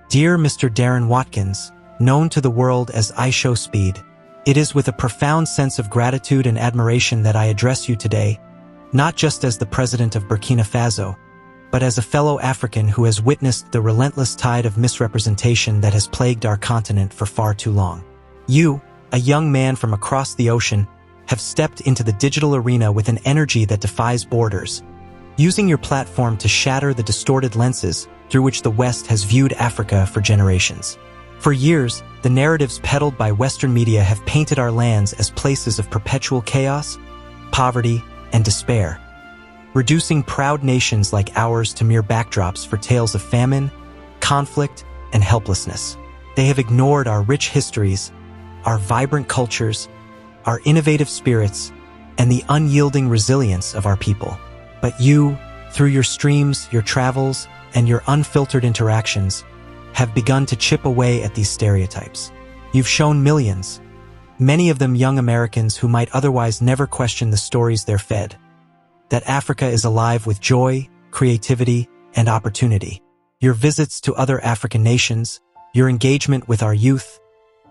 Dear Mr. Darren Watkins, known to the world as iShowSpeed, it is with a profound sense of gratitude and admiration that I address you today, not just as the president of Burkina Faso, but as a fellow African who has witnessed the relentless tide of misrepresentation that has plagued our continent for far too long. You, a young man from across the ocean, have stepped into the digital arena with an energy that defies borders, using your platform to shatter the distorted lenses through which the West has viewed Africa for generations. For years, the narratives peddled by Western media have painted our lands as places of perpetual chaos, poverty, and despair, reducing proud nations like ours to mere backdrops for tales of famine, conflict, and helplessness. They have ignored our rich histories, our vibrant cultures, our innovative spirits, and the unyielding resilience of our people. But you, through your streams, your travels, and your unfiltered interactions, have begun to chip away at these stereotypes. You've shown millions, many of them young Americans who might otherwise never question the stories they're fed, that Africa is alive with joy, creativity, and opportunity. Your visits to other African nations, your engagement with our youth,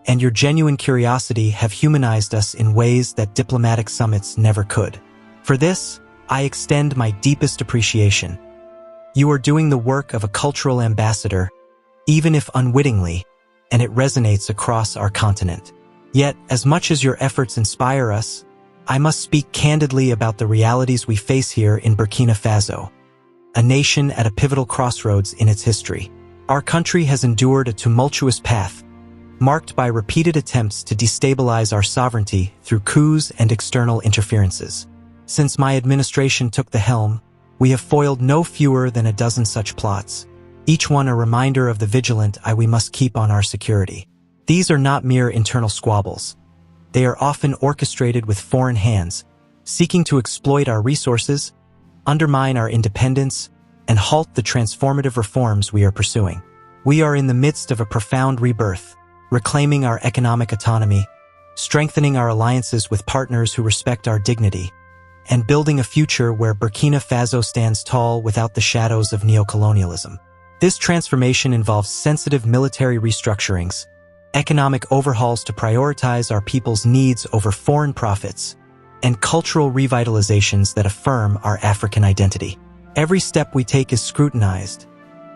and your genuine curiosity have humanized us in ways that diplomatic summits never could. For this, I extend my deepest appreciation. You are doing the work of a cultural ambassador, even if unwittingly, and it resonates across our continent. Yet, as much as your efforts inspire us, I must speak candidly about the realities we face here in Burkina Faso, a nation at a pivotal crossroads in its history. Our country has endured a tumultuous path, marked by repeated attempts to destabilize our sovereignty through coups and external interferences. Since my administration took the helm, we have foiled no fewer than a dozen such plots, each one a reminder of the vigilant eye we must keep on our security. These are not mere internal squabbles. They are often orchestrated with foreign hands, seeking to exploit our resources, undermine our independence, and halt the transformative reforms we are pursuing. We are in the midst of a profound rebirth, reclaiming our economic autonomy, strengthening our alliances with partners who respect our dignity, and building a future where Burkina Faso stands tall without the shadows of neocolonialism. This transformation involves sensitive military restructurings, economic overhauls to prioritize our people's needs over foreign profits, and cultural revitalizations that affirm our African identity. Every step we take is scrutinized,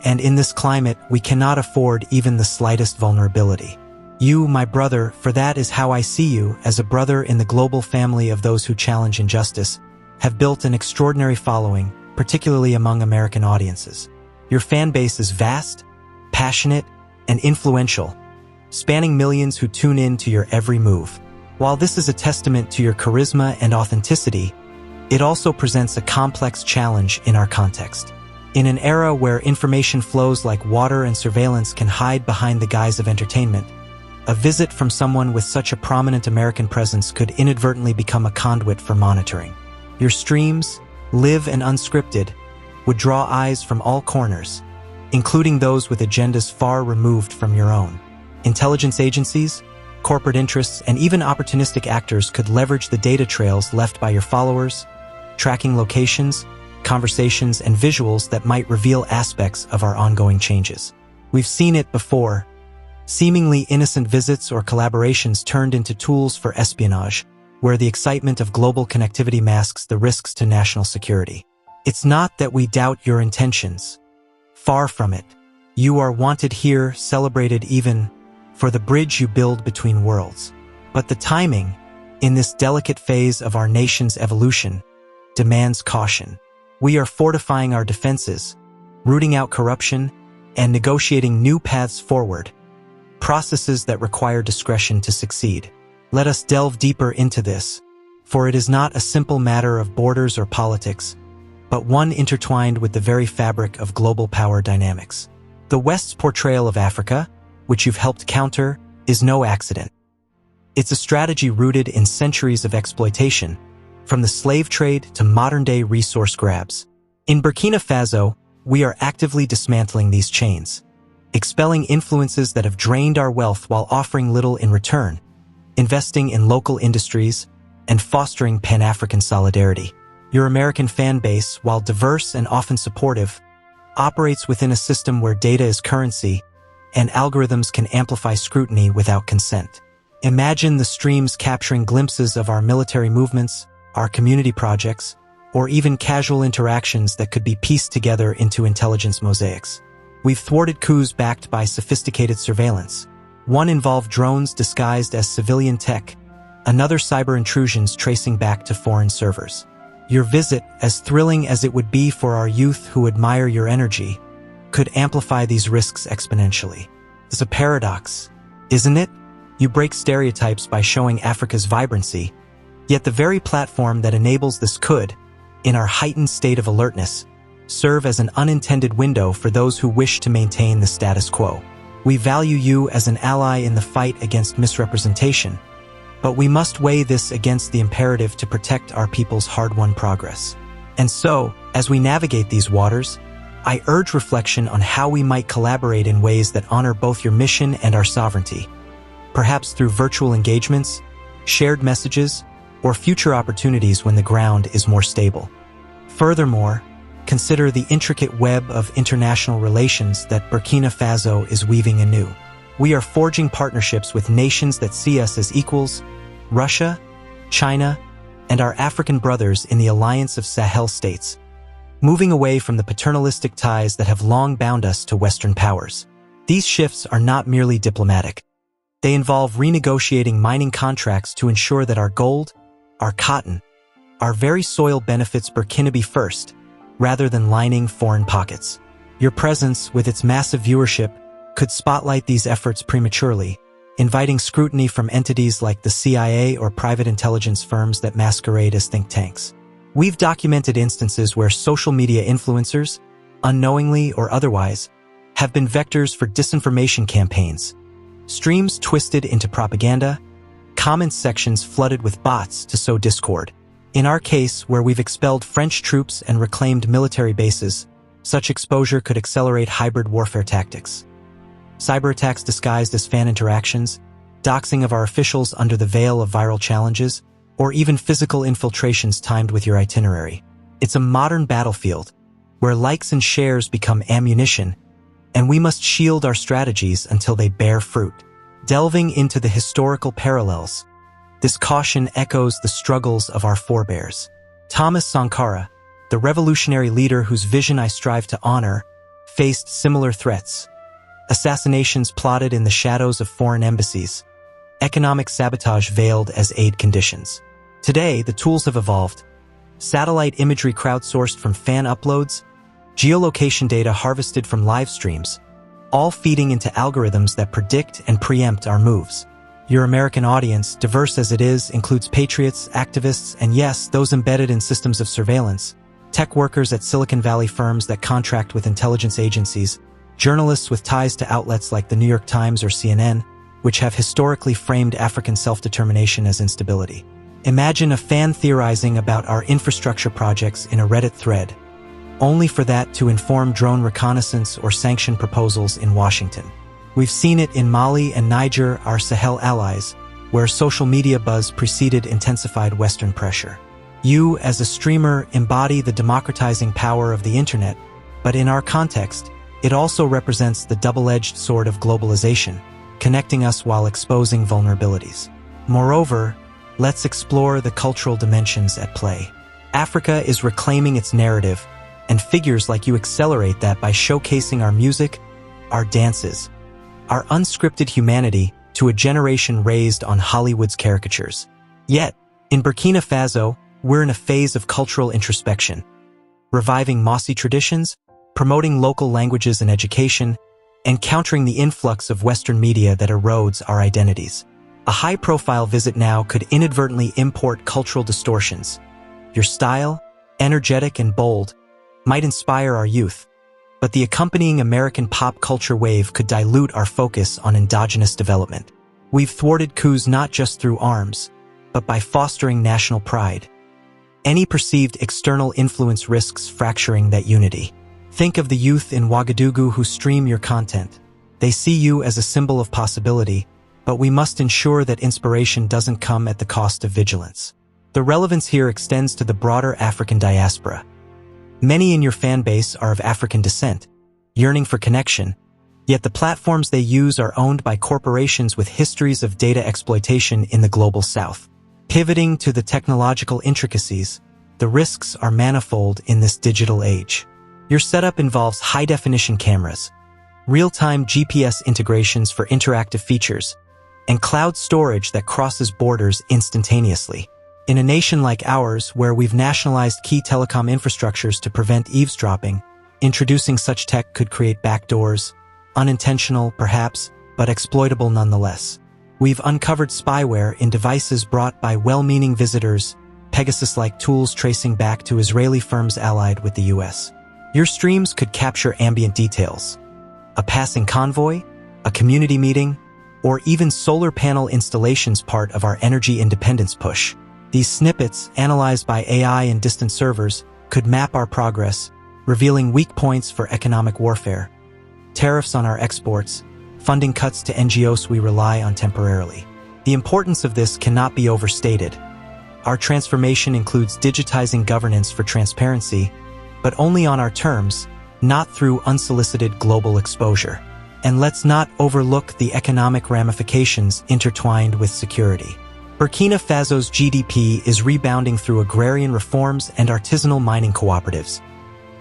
and in this climate, we cannot afford even the slightest vulnerability. You, my brother, for that is how I see you, as a brother in the global family of those who challenge injustice, have built an extraordinary following, particularly among American audiences. Your fan base is vast, passionate, and influential, spanning millions who tune in to your every move. While this is a testament to your charisma and authenticity, it also presents a complex challenge in our context. In an era where information flows like water and surveillance can hide behind the guise of entertainment, a visit from someone with such a prominent American presence could inadvertently become a conduit for monitoring. Your streams, live and unscripted, would draw eyes from all corners, including those with agendas far removed from your own. Intelligence agencies, corporate interests, and even opportunistic actors could leverage the data trails left by your followers, tracking locations, conversations, and visuals that might reveal aspects of our ongoing changes. We've seen it before, seemingly innocent visits or collaborations turned into tools for espionage, where the excitement of global connectivity masks the risks to national security. It's not that we doubt your intentions. Far from it. You are wanted here, celebrated even, for the bridge you build between worlds. But the timing, in this delicate phase of our nation's evolution, demands caution. We are fortifying our defenses, rooting out corruption, and negotiating new paths forward, processes that require discretion to succeed. Let us delve deeper into this, for it is not a simple matter of borders or politics, but one intertwined with the very fabric of global power dynamics. The West's portrayal of Africa, which you've helped counter, is no accident. It's a strategy rooted in centuries of exploitation, from the slave trade to modern-day resource grabs. In Burkina Faso, we are actively dismantling these chains, expelling influences that have drained our wealth while offering little in return, investing in local industries, and fostering Pan-African solidarity. Your American fan base, while diverse and often supportive, operates within a system where data is currency, and algorithms can amplify scrutiny without consent. Imagine the streams capturing glimpses of our military movements, our community projects, or even casual interactions that could be pieced together into intelligence mosaics. We've thwarted coups backed by sophisticated surveillance. One involved drones disguised as civilian tech, another cyber intrusions tracing back to foreign servers. Your visit, as thrilling as it would be for our youth who admire your energy, could amplify these risks exponentially. It's a paradox, isn't it? You break stereotypes by showing Africa's vibrancy, yet the very platform that enables this could, in our heightened state of alertness, serve as an unintended window for those who wish to maintain the status quo. We value you as an ally in the fight against misrepresentation, but we must weigh this against the imperative to protect our people's hard-won progress. And so, as we navigate these waters, I urge reflection on how we might collaborate in ways that honor both your mission and our sovereignty, perhaps through virtual engagements, shared messages, or future opportunities when the ground is more stable. Furthermore, consider the intricate web of international relations that Burkina Faso is weaving anew. We are forging partnerships with nations that see us as equals: Russia, China, and our African brothers in the Alliance of Sahel states, moving away from the paternalistic ties that have long bound us to Western powers. These shifts are not merely diplomatic. They involve renegotiating mining contracts to ensure that our gold, our cotton, our very soil benefits Burkinabe first, rather than lining foreign pockets. Your presence, with its massive viewership, could spotlight these efforts prematurely, inviting scrutiny from entities like the CIA or private intelligence firms that masquerade as think tanks. We've documented instances where social media influencers, unknowingly or otherwise, have been vectors for disinformation campaigns, streams twisted into propaganda, comment sections flooded with bots to sow discord. In our case, where we've expelled French troops and reclaimed military bases, such exposure could accelerate hybrid warfare tactics. Cyber attacks disguised as fan interactions, doxing of our officials under the veil of viral challenges, or even physical infiltrations timed with your itinerary. It's a modern battlefield, where likes and shares become ammunition, and we must shield our strategies until they bear fruit. Delving into the historical parallels, this caution echoes the struggles of our forebears. Thomas Sankara, the revolutionary leader whose vision I strive to honor, faced similar threats. Assassinations plotted in the shadows of foreign embassies, economic sabotage veiled as aid conditions. Today, the tools have evolved. Satellite imagery crowdsourced from fan uploads, geolocation data harvested from live streams, all feeding into algorithms that predict and preempt our moves. Your American audience, diverse as it is, includes patriots, activists, and yes, those embedded in systems of surveillance, tech workers at Silicon Valley firms that contract with intelligence agencies, journalists with ties to outlets like the New York Times or CNN, which have historically framed African self-determination as instability. Imagine a fan theorizing about our infrastructure projects in a Reddit thread, only for that to inform drone reconnaissance or sanction proposals in Washington. We've seen it in Mali and Niger, our Sahel allies, where social media buzz preceded intensified Western pressure. You, as a streamer, embody the democratizing power of the internet, but in our context, it also represents the double-edged sword of globalization, connecting us while exposing vulnerabilities. Moreover, let's explore the cultural dimensions at play. Africa is reclaiming its narrative, and figures like you accelerate that by showcasing our music, our dances, our unscripted humanity to a generation raised on Hollywood's caricatures. Yet, in Burkina Faso, we're in a phase of cultural introspection, reviving mossy traditions, promoting local languages and education, and countering the influx of Western media that erodes our identities. A high-profile visit now could inadvertently import cultural distortions. Your style, energetic and bold, might inspire our youth, but the accompanying American pop culture wave could dilute our focus on endogenous development. We've thwarted coups not just through arms, but by fostering national pride. Any perceived external influence risks fracturing that unity. Think of the youth in Ouagadougou who stream your content. They see you as a symbol of possibility, but we must ensure that inspiration doesn't come at the cost of vigilance. The relevance here extends to the broader African diaspora. Many in your fan base are of African descent, yearning for connection, Yet the platforms they use are owned by corporations with histories of data exploitation in the global south. Pivoting to the technological intricacies, the risks are manifold in this digital age. Your setup involves high-definition cameras, real-time GPS integrations for interactive features, and cloud storage that crosses borders instantaneously. In a nation like ours, where we've nationalized key telecom infrastructures to prevent eavesdropping, introducing such tech could create backdoors, unintentional, perhaps, but exploitable nonetheless. We've uncovered spyware in devices brought by well-meaning visitors, Pegasus-like tools tracing back to Israeli firms allied with the US. Your streams could capture ambient details, a passing convoy, a community meeting, or even solar panel installations part of our energy independence push. These snippets, analyzed by AI and distant servers, could map our progress, revealing weak points for economic warfare, tariffs on our exports, funding cuts to NGOs we rely on temporarily. The importance of this cannot be overstated. Our transformation includes digitizing governance for transparency, but only on our terms, not through unsolicited global exposure. And let's not overlook the economic ramifications intertwined with security. Burkina Faso's GDP is rebounding through agrarian reforms and artisanal mining cooperatives,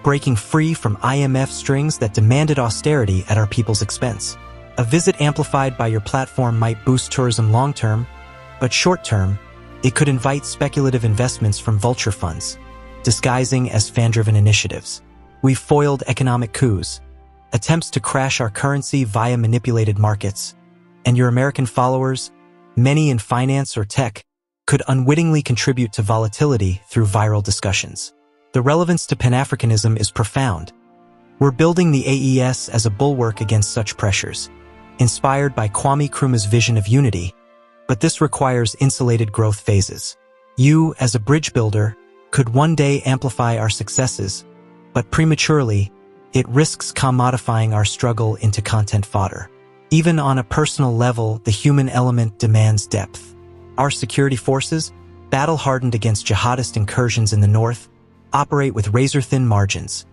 breaking free from IMF strings that demanded austerity at our people's expense. A visit amplified by your platform might boost tourism long-term, but short-term, it could invite speculative investments from vulture funds, disguising as fan-driven initiatives. We've foiled economic coups, attempts to crash our currency via manipulated markets, and your American followers, many in finance or tech, could unwittingly contribute to volatility through viral discussions. The relevance to Pan-Africanism is profound. We're building the AES as a bulwark against such pressures, inspired by Kwame Nkrumah's vision of unity, but this requires insulated growth phases. You, as a bridge builder, could one day amplify our successes, but prematurely, it risks commodifying our struggle into content fodder. Even on a personal level, the human element demands depth. Our security forces, battle-hardened against jihadist incursions in the north, operate with razor-thin margins.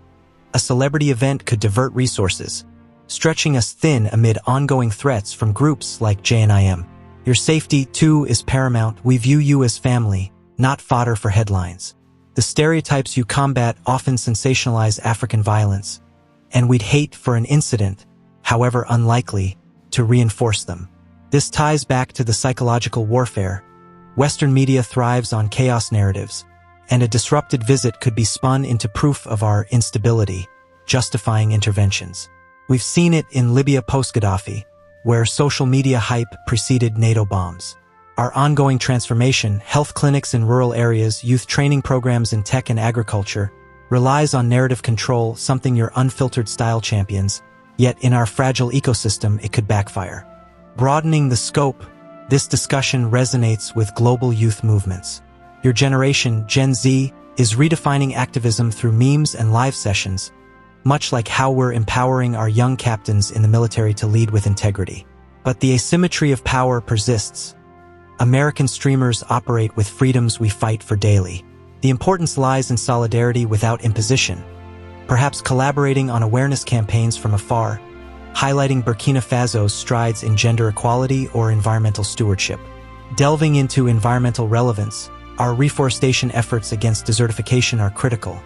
A celebrity event could divert resources, stretching us thin amid ongoing threats from groups like JNIM. Your safety, too, is paramount. We view you as family, not fodder for headlines. The stereotypes you combat often sensationalize African violence, and we'd hate for an incident, however unlikely, to reinforce them. This ties back to the psychological warfare. Western media thrives on chaos narratives, and a disrupted visit could be spun into proof of our instability, justifying interventions. We've seen it in Libya post-Gaddafi, where social media hype preceded NATO bombs. Our ongoing transformation, health clinics in rural areas, youth training programs in tech and agriculture, relies on narrative control, something your unfiltered style champions, yet in our fragile ecosystem it could backfire. Broadening the scope, this discussion resonates with global youth movements. Your generation, Gen Z, is redefining activism through memes and live sessions, much like how we're empowering our young captains in the military to lead with integrity. But the asymmetry of power persists. American streamers operate with freedoms we fight for daily. The importance lies in solidarity without imposition, perhaps collaborating on awareness campaigns from afar, highlighting Burkina Faso's strides in gender equality or environmental stewardship. Delving into environmental relevance, our reforestation efforts against desertification are critical.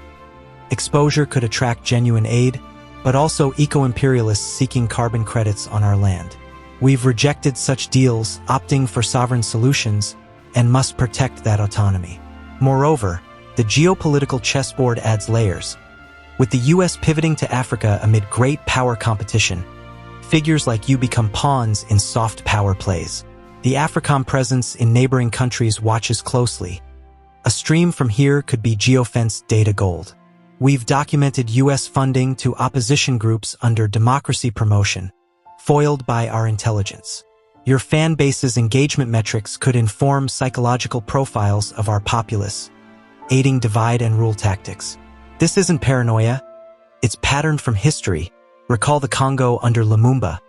Exposure could attract genuine aid, but also eco-imperialists seeking carbon credits on our land. We've rejected such deals, opting for sovereign solutions, and must protect that autonomy. Moreover, the geopolitical chessboard adds layers. With the US pivoting to Africa amid great power competition, figures like you become pawns in soft power plays. The AFRICOM presence in neighboring countries watches closely. A stream from here could be geofenced data gold. We've documented US funding to opposition groups under democracy promotion, foiled by our intelligence. Your fan base's engagement metrics could inform psychological profiles of our populace, aiding divide and rule tactics. This isn't paranoia, it's patterned from history. Recall the Congo under Lumumba,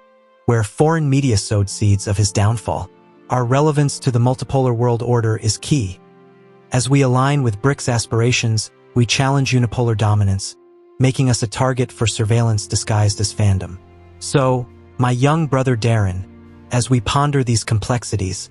where foreign media sowed seeds of his downfall. Our relevance to the multipolar world order is key. As we align with BRICS aspirations, we challenge unipolar dominance, making us a target for surveillance disguised as fandom. So, My young brother Darren, as we ponder these complexities,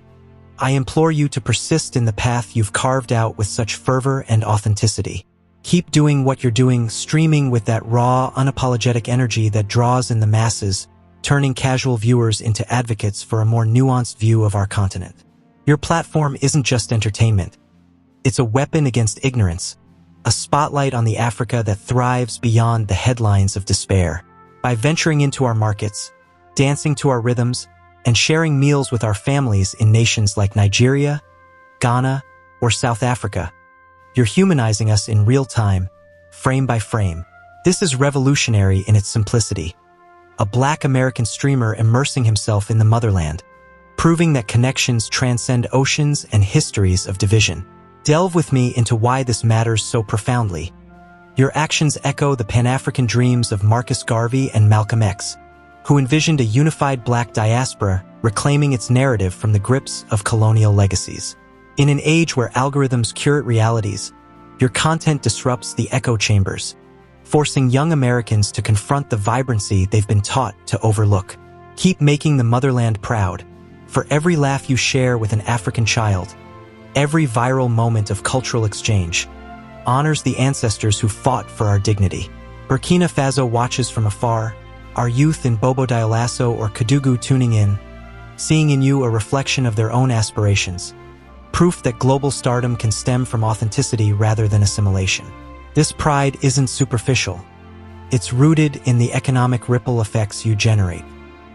I implore you to persist in the path you've carved out with such fervor and authenticity. Keep doing what you're doing, streaming with that raw, unapologetic energy that draws in the masses, turning casual viewers into advocates for a more nuanced view of our continent. Your platform isn't just entertainment. It's a weapon against ignorance, a spotlight on the Africa that thrives beyond the headlines of despair. By venturing into our markets, dancing to our rhythms, and sharing meals with our families in nations like Nigeria, Ghana, or South Africa, you're humanizing us in real time, frame by frame. This is revolutionary in its simplicity. A Black American streamer immersing himself in the motherland, proving that connections transcend oceans and histories of division. Delve with me into why this matters so profoundly. Your actions echo the Pan-African dreams of Marcus Garvey and Malcolm X, who envisioned a unified Black diaspora reclaiming its narrative from the grips of colonial legacies. In an age where algorithms curate realities, your content disrupts the echo chambers, forcing young Americans to confront the vibrancy they've been taught to overlook. Keep making the motherland proud. For every laugh you share with an African child, every viral moment of cultural exchange honors the ancestors who fought for our dignity. Burkina Faso watches from afar, our youth in Bobo Dioulasso or Kédougou tuning in, seeing in you a reflection of their own aspirations. Proof that global stardom can stem from authenticity rather than assimilation. This pride isn't superficial. It's rooted in the economic ripple effects you generate.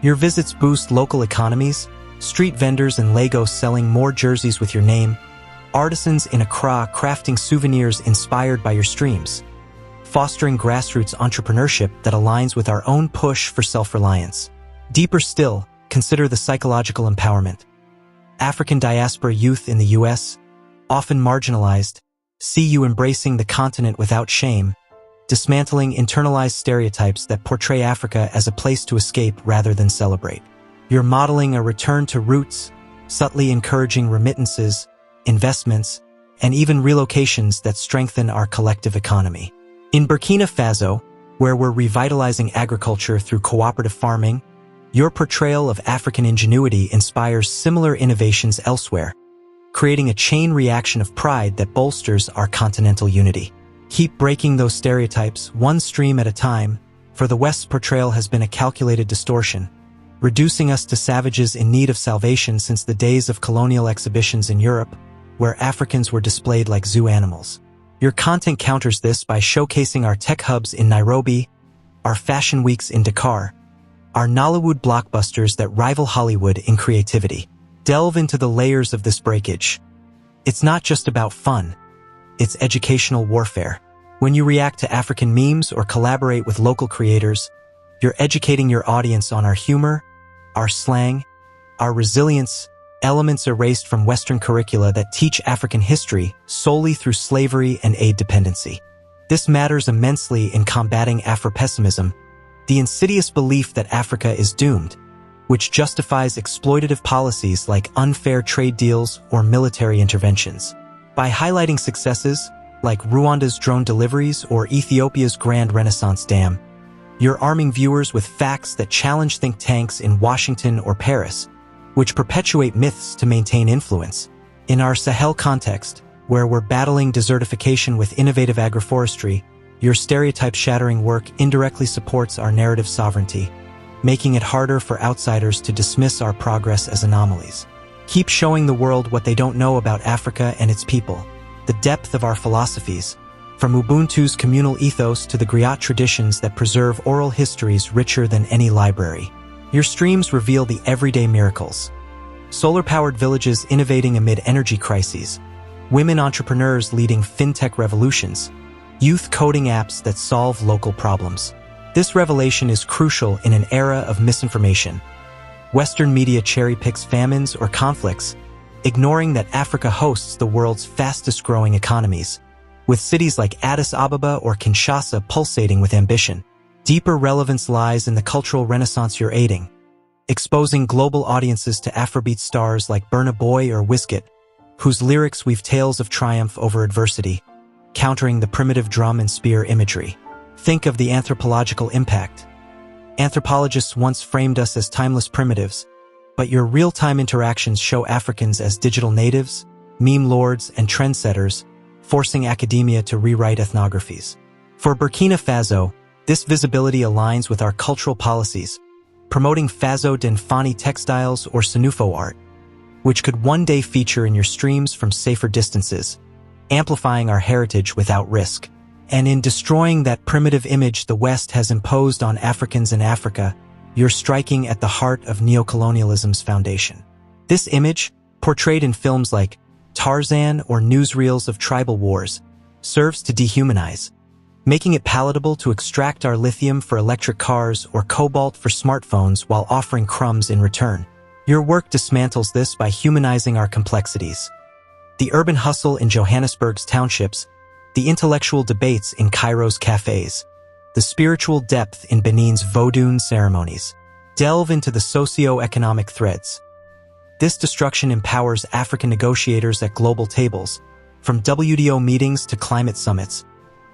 Your visits boost local economies, street vendors in Lagos selling more jerseys with your name, artisans in Accra crafting souvenirs inspired by your streams, fostering grassroots entrepreneurship that aligns with our own push for self-reliance. Deeper still, consider the psychological empowerment. African diaspora youth in the US, often marginalized, see you embracing the continent without shame, dismantling internalized stereotypes that portray Africa as a place to escape rather than celebrate. You're modeling a return to roots, subtly encouraging remittances, investments, and even relocations that strengthen our collective economy. In Burkina Faso, where we're revitalizing agriculture through cooperative farming, your portrayal of African ingenuity inspires similar innovations elsewhere, creating a chain reaction of pride that bolsters our continental unity. Keep breaking those stereotypes, one stream at a time, for the West's portrayal has been a calculated distortion, reducing us to savages in need of salvation since the days of colonial exhibitions in Europe, where Africans were displayed like zoo animals. Your content counters this by showcasing our tech hubs in Nairobi, our fashion weeks in Dakar, our Nollywood blockbusters that rival Hollywood in creativity. Delve into the layers of this breakage. It's not just about fun, it's educational warfare. When you react to African memes or collaborate with local creators, you're educating your audience on our humor, our slang, our resilience, elements erased from Western curricula that teach African history solely through slavery and aid dependency. This matters immensely in combating Afro-pessimism, the insidious belief that Africa is doomed, which justifies exploitative policies like unfair trade deals or military interventions. By highlighting successes like Rwanda's drone deliveries or Ethiopia's Grand Renaissance Dam, you're arming viewers with facts that challenge think tanks in Washington or Paris, which perpetuate myths to maintain influence. In our Sahel context, where we're battling desertification with innovative agroforestry, your stereotype-shattering work indirectly supports our narrative sovereignty, making it harder for outsiders to dismiss our progress as anomalies. Keep showing the world what they don't know about Africa and its people, the depth of our philosophies, from Ubuntu's communal ethos to the griot traditions that preserve oral histories richer than any library. Your streams reveal the everyday miracles. Solar-powered villages innovating amid energy crises, women entrepreneurs leading fintech revolutions, youth coding apps that solve local problems. This revelation is crucial in an era of misinformation. Western media cherry-picks famines or conflicts, ignoring that Africa hosts the world's fastest-growing economies, with cities like Addis Ababa or Kinshasa pulsating with ambition. Deeper relevance lies in the cultural renaissance you're aiding, exposing global audiences to Afrobeat stars like Burna Boy or Wizkid, whose lyrics weave tales of triumph over adversity, countering the primitive drum and spear imagery. Think of the anthropological impact. Anthropologists once framed us as timeless primitives, but your real-time interactions show Africans as digital natives, meme lords, and trendsetters, forcing academia to rewrite ethnographies. For Burkina Faso, this visibility aligns with our cultural policies, promoting Faso Denfani textiles or Senufo art, which could one day feature in your streams from safer distances, amplifying our heritage without risk. And in destroying that primitive image the West has imposed on Africans in Africa, you're striking at the heart of neocolonialism's foundation. This image, portrayed in films like Tarzan or newsreels of tribal wars, serves to dehumanize, making it palatable to extract our lithium for electric cars or cobalt for smartphones while offering crumbs in return. Your work dismantles this by humanizing our complexities. The urban hustle in Johannesburg's townships, the intellectual debates in Cairo's cafes, the spiritual depth in Benin's Vodun ceremonies. Delve into the socio-economic threads. This destruction empowers African negotiators at global tables, from WTO meetings to climate summits,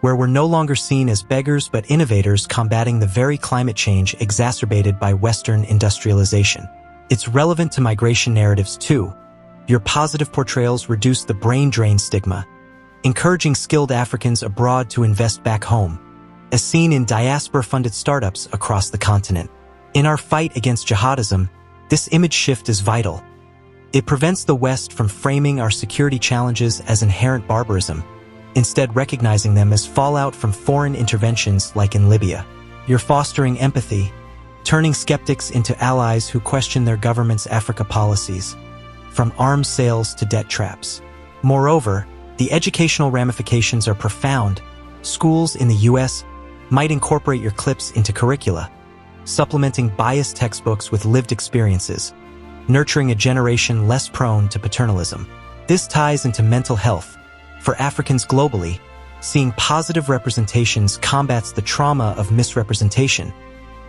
where we're no longer seen as beggars but innovators combating the very climate change exacerbated by Western industrialization. It's relevant to migration narratives too. Your positive portrayals reduce the brain drain stigma, encouraging skilled Africans abroad to invest back home, as seen in diaspora-funded startups across the continent. In our fight against jihadism, this image shift is vital. It prevents the West from framing our security challenges as inherent barbarism, instead recognizing them as fallout from foreign interventions like in Libya. You're fostering empathy, turning skeptics into allies who question their government's Africa policies, from arms sales to debt traps. Moreover, the educational ramifications are profound. Schools in the U.S. might incorporate your clips into curricula, supplementing biased textbooks with lived experiences, nurturing a generation less prone to paternalism. This ties into mental health. For Africans globally, seeing positive representations combats the trauma of misrepresentation,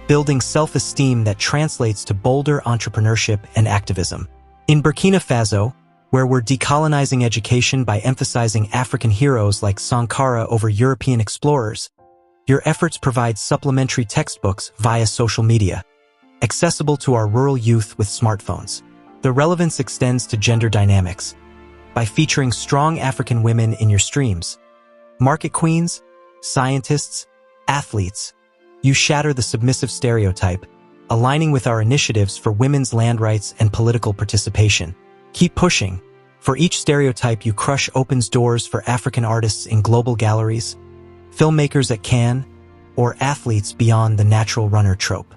building self-esteem that translates to bolder entrepreneurship and activism. In Burkina Faso, where we're decolonizing education by emphasizing African heroes like Sankara over European explorers, your efforts provide supplementary textbooks via social media, accessible to our rural youth with smartphones. The relevance extends to gender dynamics. By featuring strong African women in your streams, market queens, scientists, athletes, you shatter the submissive stereotype, aligning with our initiatives for women's land rights and political participation. Keep pushing. For each stereotype you crush opens doors for African artists in global galleries, filmmakers at Cannes, or athletes beyond the natural runner trope.